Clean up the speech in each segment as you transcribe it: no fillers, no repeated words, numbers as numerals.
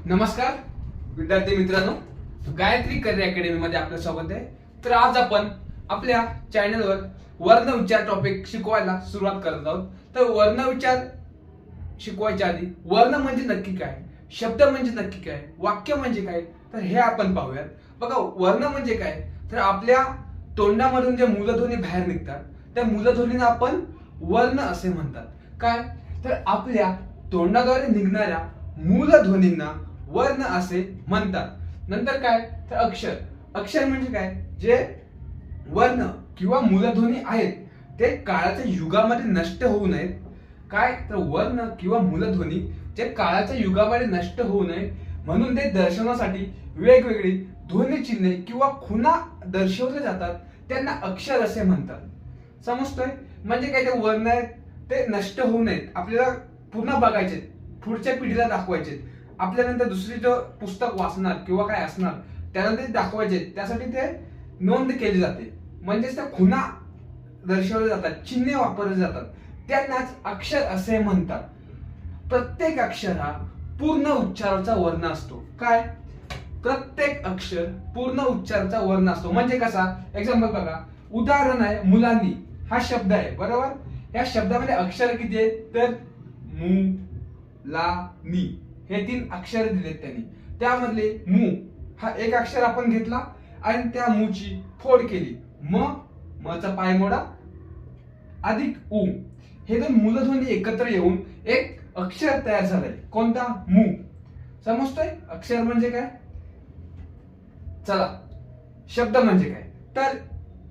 नमस्कार विद्यार्थी मित्रांनो, गायत्री करिअर अकॅडमी मध्ये आपलं स्वागत आहे. तर आज आपण आपल्या चॅनलवर वर्ण उच्चार टॉपिक शिकवायला सुरुवात करत आहोत. तर वर्ण उच्चार शिकवायच्या आधी वर्ण म्हणजे नक्की काय, शब्द म्हणजे नक्की काय, वाक्य म्हणजे काय, तर हे आपण पाहूयात. बघा, वर्ण म्हणजे काय, तर आपल्या तोंडामधून जे मूलध्वनी बाहेर निघतात त्या मूलध्वनींना आपण वर्ण असे म्हणतात. काय, तर आपल्या तोंडाद्वारे निघणाऱ्या मूलध्वनींना वर्ण असे म्हणतात. नंतर काय, तर अक्षर. अक्षर म्हणजे काय, जे वर्ण किंवा मूलध्वनी आहेत ते काळाच्या युगामध्ये नष्ट होऊ नयेत. काय, तर वर्ण किंवा मूलध्वनी जे काळाच्या युगामध्ये नष्ट होऊ नये म्हणून ते दर्शवण्यासाठी वेगवेगळी ध्वनी चिन्हे किंवा खुणा दर्शवले जातात, त्यांना अक्षर असे म्हणतात. समजतोय? म्हणजे काय, ते वर्ण आहेत ते नष्ट होऊ नयेत, आपल्याला पुन्हा बघायचे, पुढच्या पिढीला दाखवायचे, आपल्यानंतर दुसरी जो पुस्तक वाचणार किंवा काय असणार त्याला ते दाखवायचे, त्यासाठी ते नोंद केली जाते. म्हणजेच त्या खुणा दर्शवल्या जातात, चिन्हे वापरले जातात, त्यांनाच अक्षर असे म्हणतात. प्रत्येक अक्षर हा पूर्ण उच्चाराचा वर्ण असतो. काय, प्रत्येक अक्षर पूर्ण उच्चाराचा वर्ण असतो. म्हणजे कसा, एक्झाम्पल बघा, उदाहरण आहे मुलांनी, हा शब्द आहे बरोबर. या शब्दामध्ये अक्षर किती आहेत, तर मु, ला, नी हे 3 अक्षर दिलेत त्यांनी. त्यामधले मु हा एक अक्षर आपण घेतला आणि त्या मूची फोड केली, मचा पाय मोडा अधिक उ, हे 2 मूलध्वनी एकत्र येऊन एक अक्षर तयार झालंय. कोणता, मु. समजतोय अक्षर म्हणजे काय? चला, शब्द म्हणजे काय, तर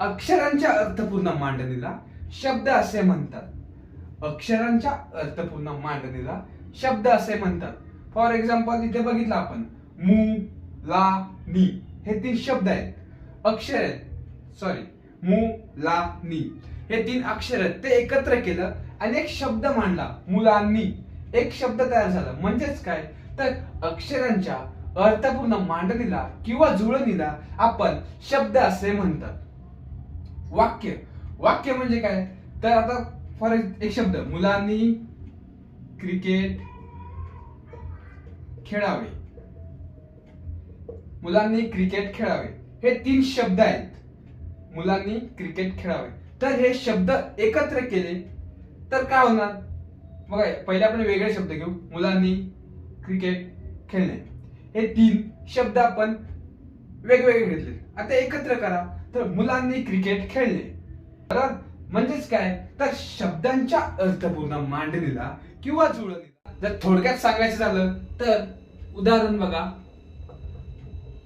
अक्षरांच्या अर्थपूर्ण मांडणीला शब्द असे म्हणतात. अक्षरांच्या अर्थपूर्ण मांडणीला शब्द असे म्हणतात. फॉर एक्झाम्पल इथे बघितलं आपण, मु, ला, नी हे 3 शब्द आहेत, अक्षर आहेत. सॉरी, मु, ला, नी हे 3 अक्षर आहेत, ते एकत्र केलं आणि एक शब्द मांडला, मुलांनी, एक शब्द तयार झाला. म्हणजेच काय, तर अक्षरांच्या अर्थपूर्ण मांडणीला किंवा जुळणीला आपण शब्द असे म्हणतात. वाक्य. वाक्य म्हणजे काय, तर आता फॉर एक शब्द, मुलांनी क्रिकेट खेळावे, मुलांनी क्रिकेट खेळावे हे 3 शब्द आहेत. मुलांनी क्रिकेट खेळावे, तर हे शब्द एकत्र केले तर काय होणार बघा. पहिले आपण वेगळे शब्द घेऊ, मुलांनी क्रिकेट खेळणे, हे 3 शब्द आपण वेगवेगळे घेतले, आता एकत्र करा तर मुलांनी क्रिकेट खेळले. बरोबर, म्हणजेच काय, तर शब्दांच्या अर्थपूर्ण मांडणीला किंवा जुळणीला जर थोडक्यात सांगायचं झालं तर उदाहरण बघा,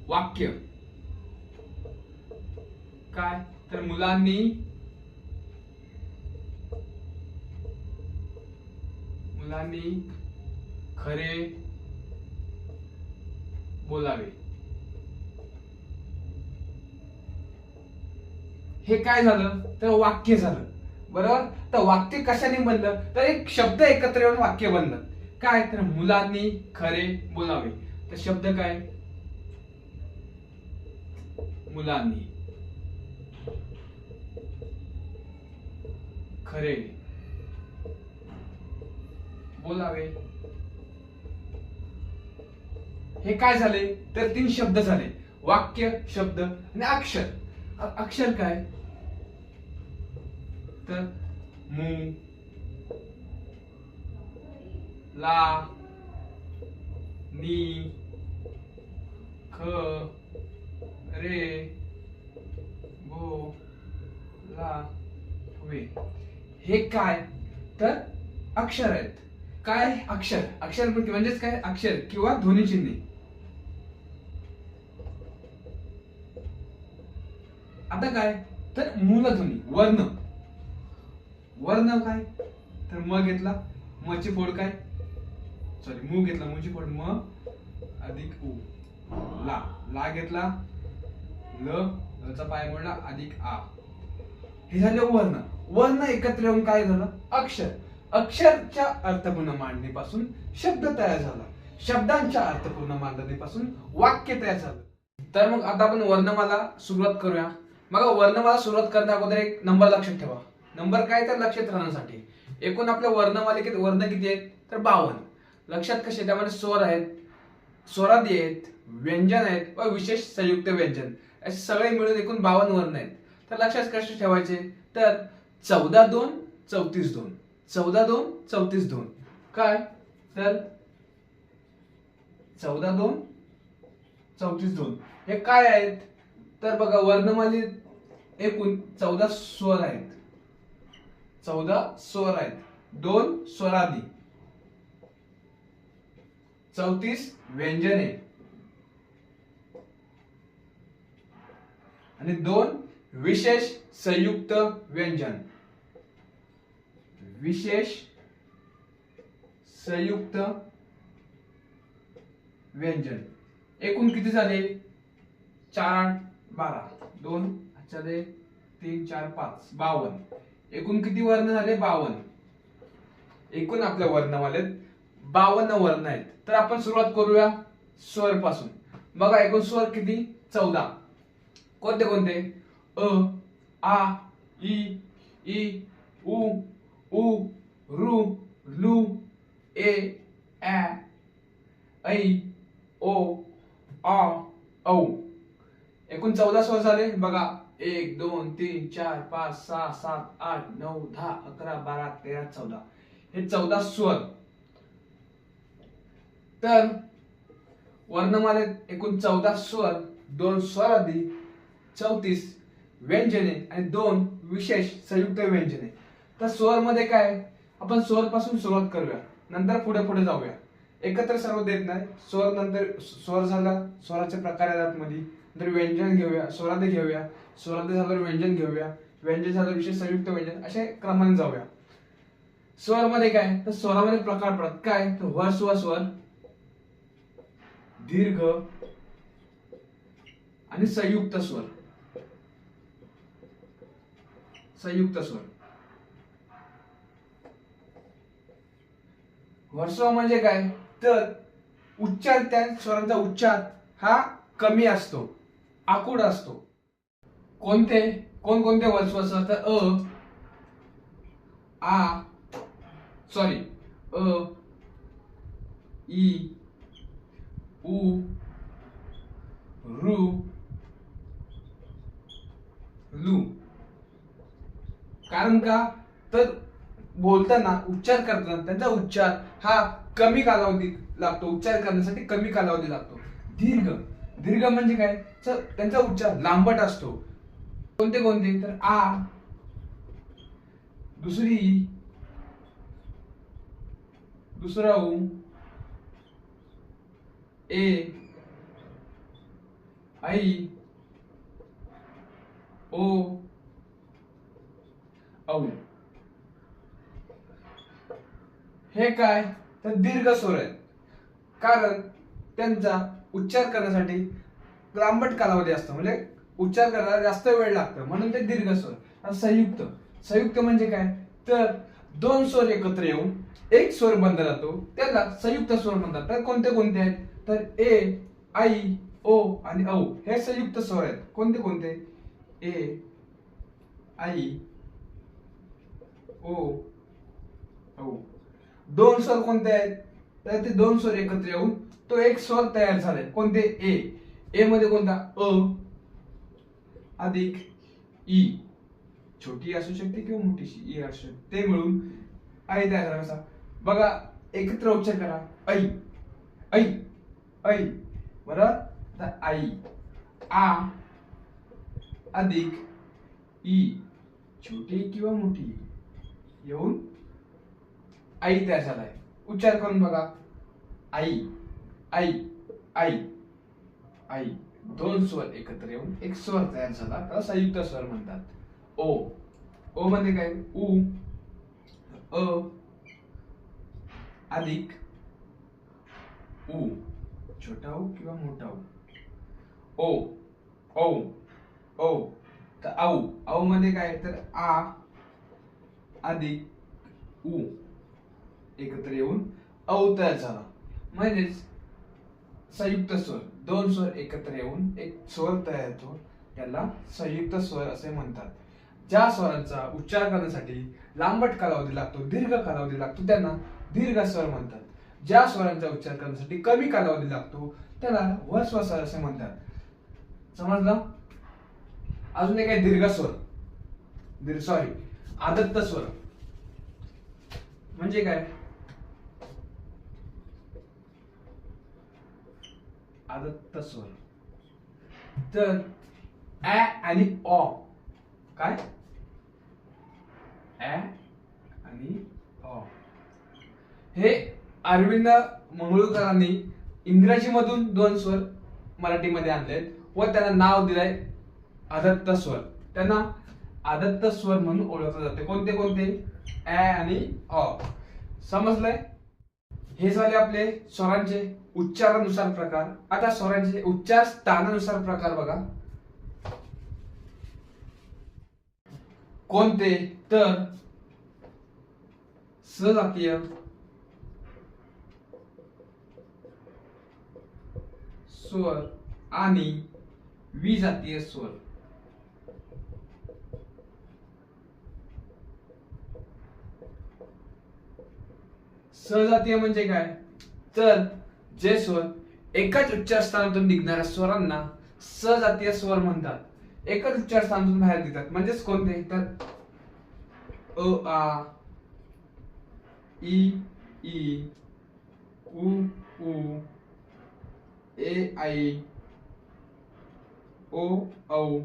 वाक्य काय, तर मुलांनी खरे बोलावे. हे काय झालं, तर वाक्य झालं. बरोबर, तर वाक्य कशाने बनलं, तर एक शब्द एकत्र येऊन वाक्य बनलं. काय, तर मुलांनी खरे बोलावे, तर शब्द काय, मुलांनी खरे बोलावे. हे काय झाले, तर 3 शब्द झाले, वाक्य, शब्द आणि अक्षर. अक्षर काय, तर मु, ला, नी, ख, रे, गो, ला, वे हे काय, तर अक्षर आहेत. काय, अक्षर. अक्षर म्हणजेच काय, अक्षर किंवा ध्वनी चिन्हे. आता काय, तर मूलध्वनी, वर्ण. वर्ण काय, तर म घेतला, मची फोड काय, सॉरी मु घेतला, मुची फोड म अधिक उ, ला घेतला, लचा पाय मोडला अधिक आ, हे झाले वर्ण. वर्ण एकत्र येऊन काय झालं, अक्षर. अक्षरच्या अर्थपूर्ण मांडणीपासून शब्द तयार झाला, शब्दांच्या अर्थपूर्ण मांडणीपासून वाक्य तयार झालं. तर मग आता आपण वर्णमाला सुरुवात करूया. मग वर्णमाला सुरुवात करण्या अगोदर एक नंबर लक्षात ठेवा. नंबर काय, तर लक्षात राहण्यासाठी. एकूण आपल्या वर्णमालिकेत वर्ण किती आहेत, तर 52. लक्षात कसे, त्यामध्ये स्वर आहेत, स्वरादी आहेत, व्यंजन आहेत व विशेष संयुक्त व्यंजन असे सगळे मिळून एकूण 52 वर्ण आहेत. तर लक्षात कसे ठेवायचे, तर 14 2 34 2, 14 2 34 2 काय, तर 14 2 34 2 हे काय आहेत, तर बघा वर्णमालेत एकूण 14 स्वर आहेत, 14 स्वर आहेत, 2 स्वरादी, 34 व्यंजने आणि 2 विशेष संयुक्त व्यंजन, विशेष संयुक्त व्यंजन. एकूण किती झाले, 4 8 12, 2 झाले 3 4 5 52. एकूण किती वर्ण झाले, 52. एकूण आपल्या वर्णमालेत 52 वर्ण आहेत. तर आपण सुरुवात करूया स्वर पासून. बघा एकूण स्वर किती, 14. कोणते कोणते, अ आ इ ई उ उ ऋ लु ए ऐ ऐ ओ आ औ. एकूण 14 स्वर झाले. बघा 1 2 3 4 5 6 7 8 9 10 11 12 13 14 हे 14 स्वर. तर वर्णमालेत एकूण 14 स्वर, 2 स्वरादी, 34 व्यंजने आणि 2 विशेष संयुक्त व्यंजने. तर स्वर मध्ये काय, आपण स्वर पासून सुरुवात करूया, नंतर पुढे पुढे जाऊया. एकत्र सर्व देत नाही. स्वर नंतर स्वर झाला, स्वराचे प्रकार आहेत मध्ये, नंतर व्यंजन घेऊया, स्वरादी घेऊया, स्वरादी झाल्यावर व्यंजन घेऊया, व्यंजन झाल्यावर विशेष संयुक्त व्यंजन, असे क्रमाने जाऊया. स्वर मध्ये काय, तर स्वरामध्ये प्रकार पडतात काय, तर ह्रस्व स्वर, दीर्घ आणि संयुक्त स्वर. संयुक्त स्वर. ह्रस्व म्हणजे काय, तर उच्चार, त्या स्वरांचा उच्चार हा कमी असतो, आकुड असतो. कोणते कोणकोणते ह्रस्व असतात, तर आ सॉरी अ ई उ ऋ लू. कारण का, तर बोलताना उच्चार करताना त्यांचा उच्चार हा कमी कालावधी लागतो, उच्चार करण्यासाठी कमी कालावधी लागतो. दीर्घ, दीर्घ म्हणजे काय, तर त्यांचा उच्चार लांबट असतो. कोणते कोणते, तर आ, दुसरी ई, दुसरा उ, ए आई ओ औ. हे काय, तर दीर्घ स्वर आहेत, कारण त्यांचा उच्चार करण्यासाठी लांबट कालावधी असतो, म्हणजे उच्चार करायला जास्त वेळ लागतो, म्हणून ते दीर्घ स्वर. संयुक्त, संयुक्त म्हणजे काय, तर 2 स्वर एकत्र येऊन एक स्वर बनला जातो, त्याला संयुक्त स्वर म्हणतात. तर कोणते कोणते आहेत, तर ए आई ओ आणि औ हे संयुक्त स्वर आहेत. कोणते कोणते, ए आई ओ औ. 2 स्वर कोणते आहेत, तर ते 2 स्वर एकत्र येऊन तो एक स्वर तयार झालाय. कोणते, ए. ए मध्ये कोणता, अ अधिक ई, छोटी असू शकते किंवा मोठीशी ई असू शकते, ते मिळून आई तयार झाला. कसा, बघा एकत्र उच्चार करा, ऐ ऐ ऐ, बरोबर. तर आई, आ अधिक ई, छोटी किंवा मोठी येऊन आई तयार झालाय. उच्चार करून बघा, आई आई आई आई. 2 स्वर एकत्र येऊन एक स्वर तयार झाला, त्याला संयुक्त स्वर म्हणतात. ओ, ओ म्हणजे काय, उ अ अधिक उ, छोटा उ किंवा मोठा उ, ओ औ औ. तर औ, औ मध्ये काय, तर आ अधिक उ एकत्र येऊन औ तयार झाला. म्हणजेच संयुक्त स्वर, 2 स्वर एकत्र येऊन एक स्वर तयार होतो, त्याला संयुक्त स्वर असे म्हणतात. ज्या स्वरांचा उच्चार करण्यासाठी लांबट कालावधी लागतो, दीर्घ कालावधी लागतो, त्यांना दीर्घ स्वर म्हणतात. ज्या स्वरांचा उच्चार करण्यासाठी कमी कालावधी लागतो त्याला ह्रस्व स्वर असे म्हणतात. समजलं? अजून एक आहे दीर्घ स्वर, सॉरी आदत्त स्वर. म्हणजे काय? आदत्त स्वर तर ऍ आणि ऑ. काय? ऍ आणि ऑ. हे अरविंद मंगळूरकरांनी इंग्रजीमधून 2 स्वर मराठीमध्ये आणलेत व त्यांना नाव दिलंय आदत्त स्वर. त्यांना आदत्त स्वर म्हणून ओळखले जाते. कोणते कोणते? ऍ आणि ऑ. समजलंय? हे झाले आपले स्वरांचे उच्चारानुसार प्रकार. आता स्वरांचे उच्चार स्थानानुसार प्रकार बघा. कोणते? तर सजातीय, स्वर आणि विजातीय स्वर. सजातीय म्हणजे काय? तर जे स्वर एकाच उच्चार स्थानातून निघणाऱ्या स्वरांना सजातीय स्वर म्हणतात. एकच उच्चार स्थानातून बाहेर निघतात. म्हणजेच कोणते? तर अ आ, ई ई, उ ऊ, ए आई, ओ औ.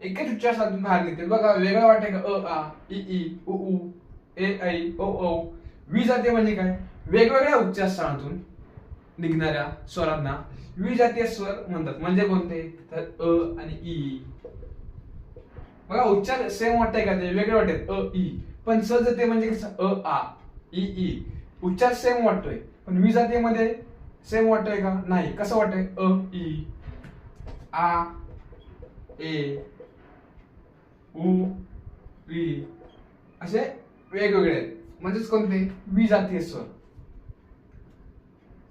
एकच उच्चार स्थानातून बाहेर निघतात. बघा वेगळं वाटतंय का? अ आ, ई ई, उ ऊ, ए आई, ओ औ. विजातीय म्हणजे काय? वेगवेगळ्या उच्चार स्थानातून निघणाऱ्या स्वरांना विजातीय स्वर म्हणतात. म्हणजे कोणते? तर अ आणि ई. बघा उच्चार सेम वाटतंय का? ते वेगळे वाटतात अ ई. पण सजातीय म्हणजे कसं? अ आ, ई ई. उच्चार सेम वाटतोय. पण विजातीय मध्ये सेम वाटतोय का? नाही. कसं वाटतंय? अ ई, आ, ए, उ, ई असे वेगवेगळे आहेत. म्हणजेच कोणते? विजातीय स्वर.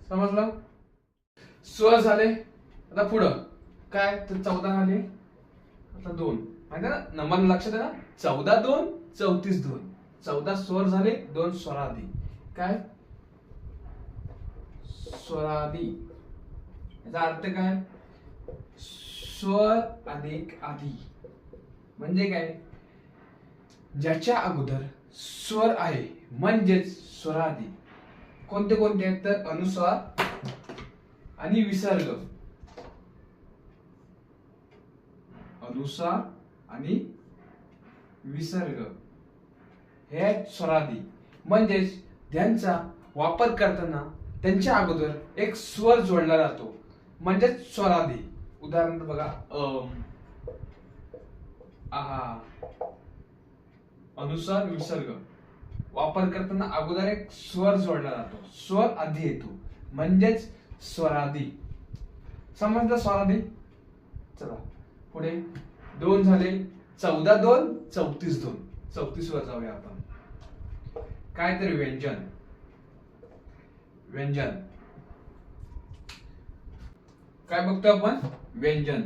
समजलं? स्वर झाले. आता पुढं काय? तर 14 झाले. आता 2 माहिती ना? नंबर लक्षात आहे ना? 14 2 34 2. 14 स्वर झाले, 2 स्वरादी. काय? स्वरादी. याचा अर्थ काय? स्वर अधिक आधी. म्हणजे काय? ज्याच्या अगोदर स्वर आहे म्हणजेच स्वरादी. कोणते कोणते आहेत? तर अनुस्वार आणि विसर्ग. अनुस्वार आणि विसर्ग हे आहेत स्वरादी. म्हणजेच त्यांचा वापर करताना त्यांच्या अगोदर एक स्वर जोडला जातो म्हणजेच स्वरादी. उदाहरण बघा आहा. अनुस्वार विसर्ग वापर करताना अगोदर एक स्वर जोडला जातो, स्वर आधी येतो म्हणजेच स्वरादी. समजलं स्वरादी? चला पुढे 2 झाले. 14 2 34 2. 34 वर जाऊया आपण. काय? तर व्यंजन. व्यंजन काय बघतो आपण? व्यंजन.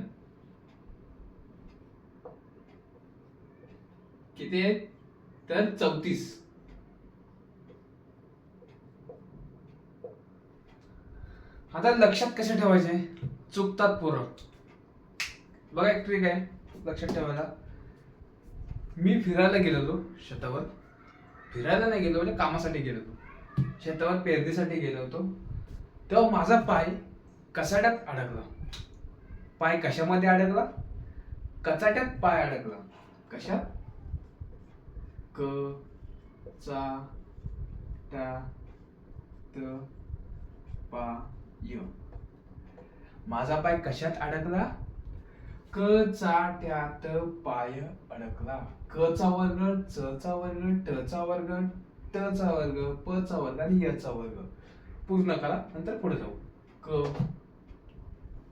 किती आहेत? तर 34. आता लक्षात कसे ठेवायचे? चुकतात पोरं. बघा एक ट्रिक आहे लक्षात ठेवायला. मी फिरायला गेलो होतो शेतावर. फिरायला नाही गेलो म्हणजे कामासाठी गेलो होतो. शेतावर पेरणीसाठी गेलो होतो. तेव्हा माझा पाय कचाट्यात अडकला. पाय कशामध्ये अडकला? कचाट्यात पाय अडकला. कशात? क चा टा त पा य. माझा पाय कशात अडकला? क चा ट्या त पाय अडकला. क चा वर्ग, च चा वर्ग, ट चा वर्ग, ट चा वर्ग, प चा वर्ग आणि य चा वर्ग. पूर्ण करा नंतर पुढे जाऊ. क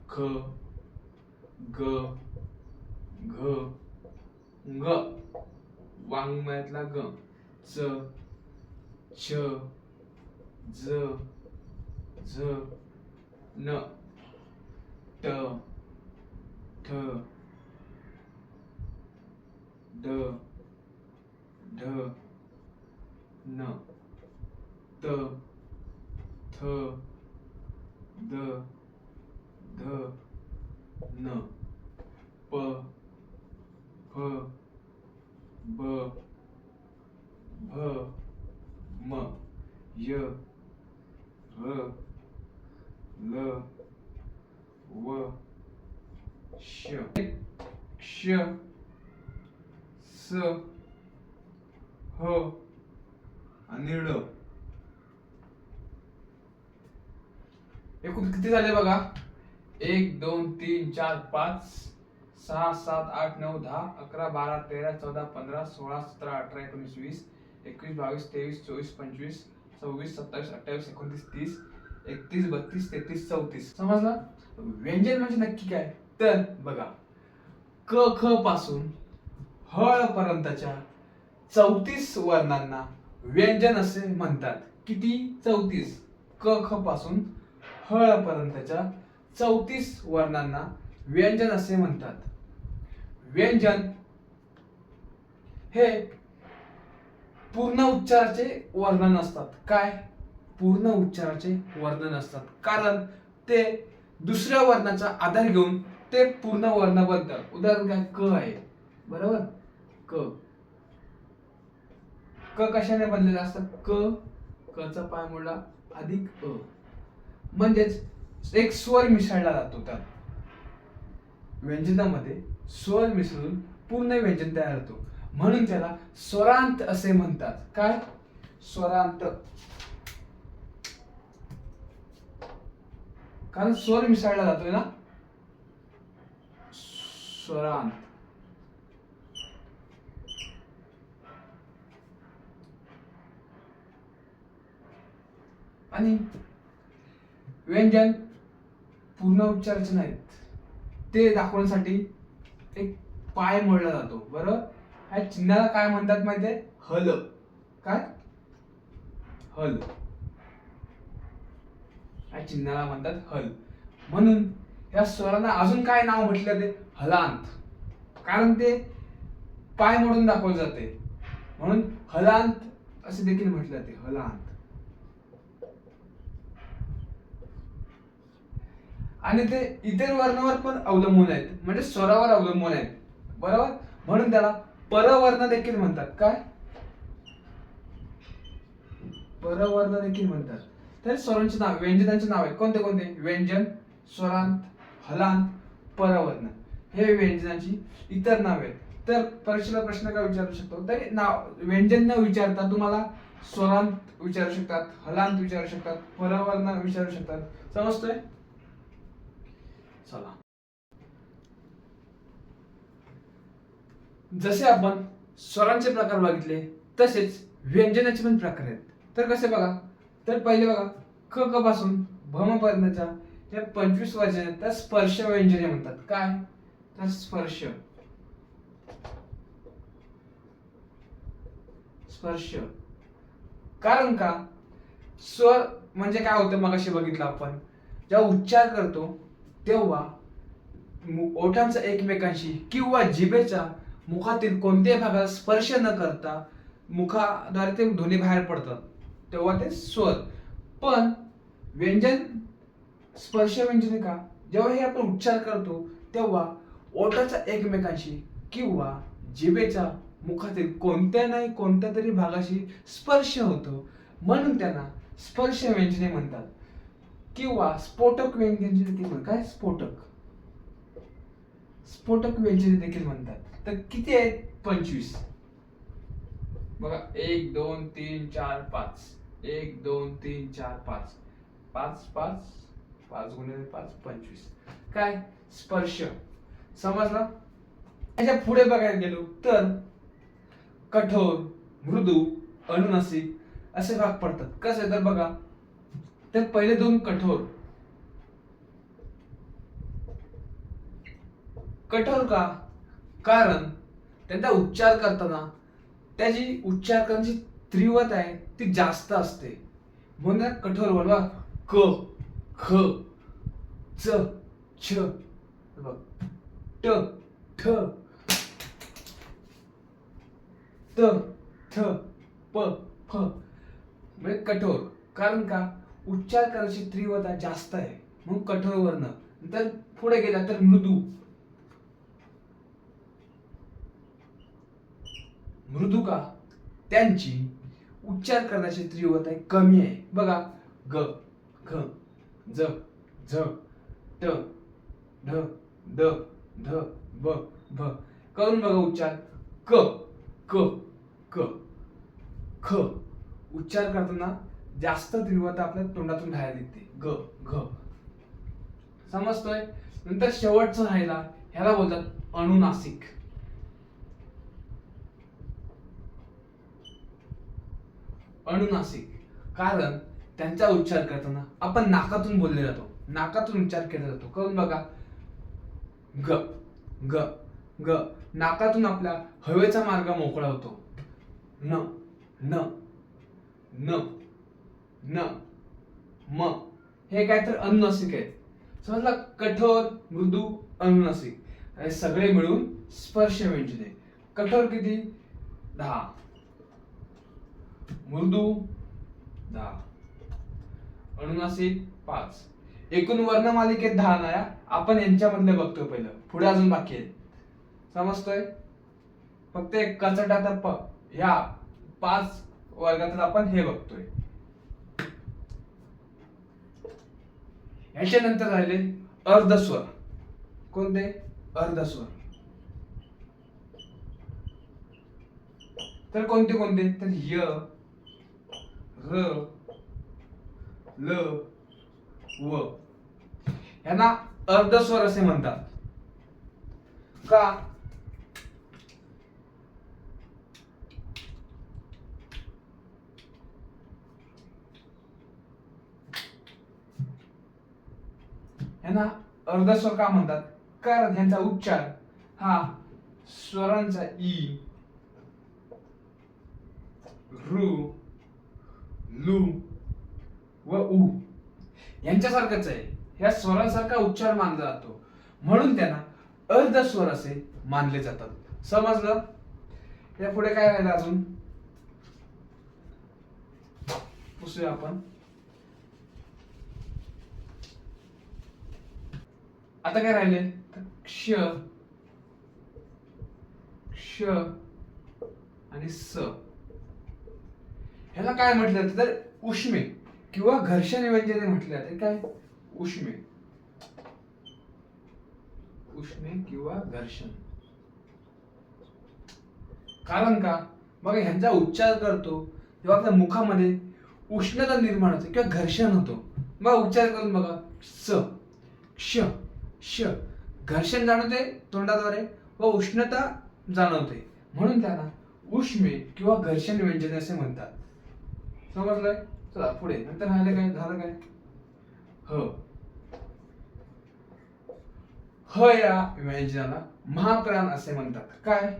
ख ग घ ग वाङ्मयातला ग. च छ ज झ न ट ठ ड ढ न त थ द ध न प फ ब भ म य र ल व श क्ष स ह आणि ळ. एकूण किती झाले बघा? 1 2 3 4 5 6 7 8 9 10 11 12 13 14 15 16 17 18 19 20 21 22 23 24 25 26 27 28 29 30 31 32 33 34. समजलं? व्यंजन म्हणजे नक्की काय? तर बघा, क ख पासून ह पर्यंतच्या 34 वर्णांना व्यंजन असे म्हणतात. किती? 34. क ख पासून ह पर्यंतच्या 34 वर्णांना व्यंजन असे म्हणतात. व्यंजन हे पूर्ण उच्चाराचे वर्णन असतात. काय? पूर्ण उच्चाराचे वर्णन असतात, कारण ते दुसऱ्या वर्णाचा आधार घेऊन ते पूर्ण वर्ण बनतात. उदाहरण काय? क आहे, बरोबर? क क कशाने बनलेला असतात? क चा पाय मोडला अधिक अ, म्हणजेच एक स्वर मिसळला जातो. त्या व्यंजनामध्ये स्वर मिसळून पूर्ण व्यंजन तयार होतो, म्हणून त्याला स्वरांत असे म्हणतात. काय? स्वरांत. कारण स्वर मिसळला जातोय ना, स्वरांत. आणि व्यंजन पूर्ण उच्चाराचे नाहीत, ते दाखवण्यासाठी एक पाय मोडला जातो, बरोबर? ह्या चिन्हाला काय म्हणतात माहितीये? हल. काय? हल. या चिन्हाला म्हणतात हल. म्हणून या स्वरांना अजून काय नाव म्हटलं? ते हलांत. कारण ते पाय मोडून दाखवले जाते, म्हणून हलांत असे देखील म्हटले जाते. हलांत. आणि ते इतर वर्णावर पण अवलंबून आहेत, म्हणजे स्वरावर अवलंबून आहेत, बरोबर? म्हणून त्याला परवर्ण देखील म्हणतात. काय? परवर्ण देखील म्हणतात. तर स्वरांचे नाव, व्यंजनांचे नाव आहेत. कोणते कोणते? व्यंजन, स्वरांत, हलांत, परवर्ण. हे व्यंजनांची इतर नावे आहेत. तर परीक्षेला प्रश्न काय विचारू शकतो? तरी नाव व्यंजन न विचारता तुम्हाला स्वरांत विचारू शकतात, हलांत विचारू शकतात, परवर्ण विचारू शकतात. समजतोय? चला, जसे आपण स्वरांचे प्रकार बघितले, तसेच व्यंजनाचे पण प्रकार आहेत. तर कसे बघा? तर पहिले बघा, क क पासून भम पर्यंतच्या जे 25 वर्जन आहेत त्या स्पर्श व्यंजने म्हणतात. काय? तर स्पर्श. स्पर्श. कारण का? स्वर म्हणजे काय होतं? मगाशी बघितलं आपण, जेव्हा उच्चार करतो तेव्हा ओठांचा एकमेकांशी किंवा जिभेच्या मुखातील कोणत्याही भागाला स्पर्श न करता मुखाद्वारे ते ध्वनी बाहेर पडतात, तेव्हा ते स्वर. पण व्यंजन स्पर्श व्यंजने का? जेव्हा हे आपण उच्चार करतो तेव्हा ओठाच्या एकमेकांशी किंवा जिभेच्या मुखातील कोणत्या नाही कोणत्या तरी भागाशी स्पर्श होतो, म्हणून त्यांना स्पर्श व्यंजने म्हणतात. किंवा स्फोटक व्यंजने देखील म्हणतात. काय? स्फोटक. स्फोटक व्यंजने देखील म्हणतात. तर किती आहेत? 25. बघा, 1 2 3 4 5. 1 2 3 4 5. 5 5 5 गुणिले 5 25. काय? स्पर्श. समजला? याच्या पुढे बघायला गेलो तर कठोर, मृदू, अनुनासिक असे भाग पडतात. कसे? तर बघा, तर पहिले दोन कठोर. कठोर का? कारण त्यांचा उच्चार करताना त्याची उच्चार करण्याची तीव्रता आहे ती जास्त असते, म्हणून कठोर बोलवा. क ख च छ ट ठ त थ प फ म्हणजे कठोर. कारण का? उच्चार करायची तीव्रता जास्त आहे म्हणून कठोर वर्ण. नंतर पुढे गेला तर मृदू. मृदू का? त्यांची उच्चार करण्याची तीव्रता कमी आहे. बघा ग, घ, ज, झ, ट, ढ, द, ध, ब, भ. करून बघा उच्चार. क, क, क, ख. उच्चार करताना जास्त तीव्रता आपल्या तोंडातून बाहेर निघते. ग, घ. समजतोय? नंतर शेवटचं राहिला, ह्याला बोलतात अनुनासिक. अनुनासिक कारण त्यांचा उच्चार करताना आपण नाकातून बोलले जातो, नाकातून उच्चार केला जातो. करून बघा. ग, ग, ग. नाकातून आपला हवेचा मार्ग मोकळा होतो. न, न, न, न, म. हे काय तर अनुनासिक आहेत. समजला? कठोर, मृदू, अनुनासिक हे सगळे मिळून स्पर्श व्यंजने. कठोर किती? 10, मृदू 10, अनुनासिक 5. एकूण वर्णमालिकेत 10 नाही. आपण यांच्यामधले बघतोय पहिलं, पुढे अजून बाकी आहेत. समजतोय? फक्त एक कचटाचा प ह्या 5 वर्गात आपण हे बघतोय. याच्यानंतर राहिले अर्धस्वर. कोणते? अर्धस्वर. तर कोणते कोणते? तर य, र, ल, व. यांना अर्धस्वर असे म्हणतात. का? यांना अर्धस्वर का म्हणतात? कारण यांचा उच्चार हा स्वरांचा ई, ऋ, लू व उ यांच्यासारखाच आहे. ह्या स्वरांसारखा उच्चार मानला जातो म्हणून त्यांना अर्धस्वर असे मानले जातात. समजलं? या पुढे काय राहिलं अजून? पुसूया आपण. आता काय राहिले? क्ष, क्ष आणि स. ह्याला काय म्हटलं जातं? तर उष्मे किंवा घर्षण व्यंजने म्हटले जाते. काय? उष्मे, उष्मे किंवा घर्षण. कारण का? बघा ह्यांचा उच्चार करतो तेव्हा आपल्या मुखामध्ये उष्णता निर्माण होते किंवा घर्षण होतो. बघा उच्चार करून बघा. स, क्ष, श. घर्षण जाणवते तोंडाद्वारे व उष्णता जाणवते म्हणून त्यांना उष्मे किंवा घर्षण व्यंजने असे म्हणतात. समजलंय? चला पुढे. नंतर राहिले काय? झालं काय? ह. ह या व्यंजनाला महाप्राण असे म्हणतात. काय?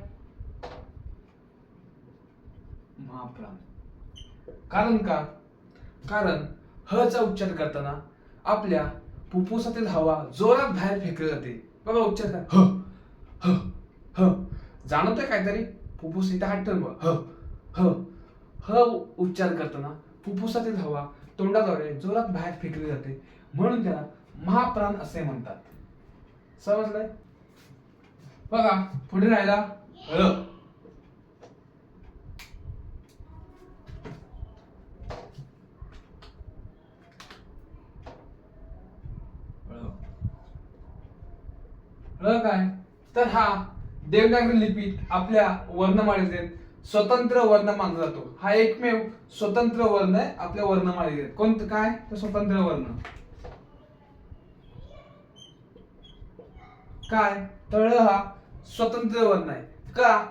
महाप्राण. कारण का? कारण ह चा उच्चार करताना आपल्या फुफ्फुसातील हवा जोरात बाहेर फेकली जाते. बघा उच्चार करा. ह, ह, ह. जाणवतोय काहीतरी? फुफ्फुस इथे हात ठेवून बघा. ह, ह. ह उच्चार करताना फुफ्फुसातील हवा तोंडाद्वारे जोरात बाहेर फेकली जाते म्हणून त्याला महाप्राण असे म्हणतात. समजलंय? बघा पुढे राहिला ळ. ळ काय? तर हा देवनागरी लिपीत आपल्या वर्णमाळेत स्वतंत्र वर्ण मानला जातो. हा एकमेव स्वतंत्र वर्ण आहे आपल्या वर्णमाळेत. कोणतं? काय? तर स्वतंत्र वर्ण. काय? तर ळ हा स्वतंत्र वर्ण आहे. का?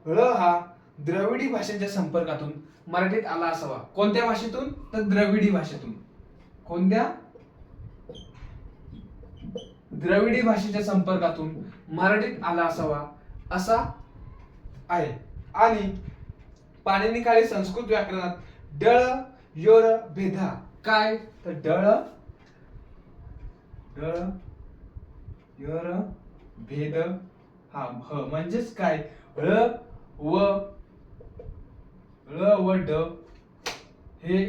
ळ हा द्रविडी भाषेच्या संपर्कातून मराठीत आला असावा. कोणत्या भाषेतून? तर द्रविडी भाषेतून. कोणत्या? द्रविडी भाषेच्या संपर्कातून मराठीत आला असावा असा आहे. आणि पाणिनी काळी संस्कृत व्याकरणात डळ योर भेदा. काय? तर डळ, डळ योर भेद हा ह म्हणजेच काय? ळ व ड हे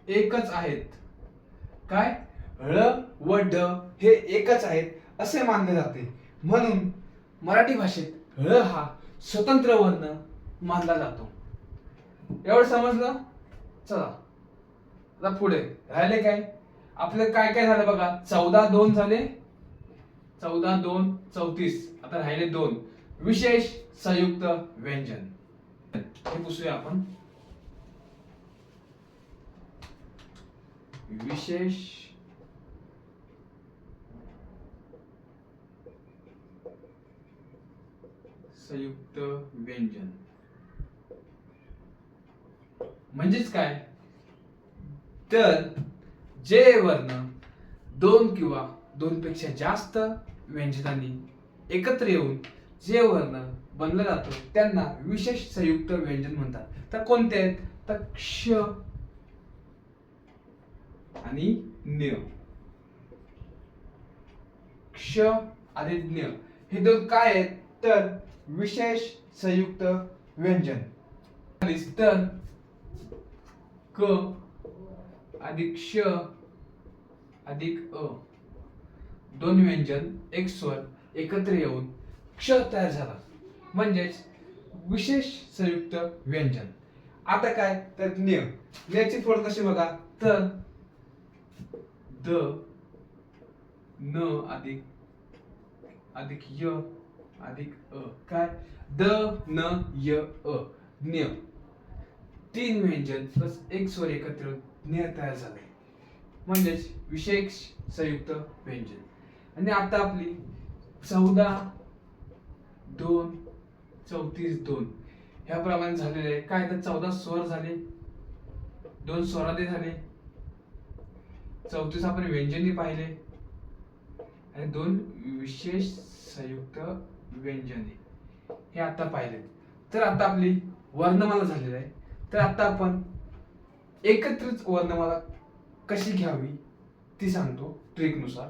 एकच आहेत. काय ळ व ड हे एकच आहेत असे मानले जाते. म्हणून मराठी भाषेत ळ हा स्वतंत्र वर्ण मानला जातो. एवढं समजलं? चला आता पुढे राहिले काय आपलं काय काय झालं बघा. 14 2 झाले, 14 2 34. आता राहिले 2 विशेष संयुक्त व्यंजन. हे पुसूया आपण. विशेष संयुक्त व्यंजन म्हणजेच काय तर जे वर्ण 2 किंवा 2 पेक्षा जास्त व्यंजनांनी एकत्र येऊन जे वर्ण बनला जातो त्यांना विशेष संयुक्त व्यंजन म्हणतात. तर कोणते आहेत तर क्ष आणि न्य. क्ष आणि न्य हे दोन काय आहेत तर विशेष संयुक्त व्यंजन. तर क अधिक क्ष अधिक अ दोन व्यंजन एक स्वर एकत्र येऊन क्ष तयार झाला म्हणजेच विशेष संयुक्त व्यंजन. आता काय तर न्य. न्याची फोड कशी बघा तर द न अधिक अधिक य अधिक अ. काय द न य अ न्य. 3 व्यंजन प्लस एक स्वर एकत्र न्य तयार झाले म्हणजेच विशेष संयुक्त व्यंजन. आणि आता आपली 14 2 34 2 ह्या प्रमाणे झालेले आहे. काय तर 14 स्वर झाले, 2 स्वरादे झाले, 34 आपण व्यंजनी पाहिले आणि 2 विशेष संयुक्त व्यंजने हे आता पाहिले. तर आता आपली वर्णमाला झालेली आहे. तर आता आपण एकत्रित वर्णमाला कशी घ्यावी ती सांगतो ट्रिक नुसार.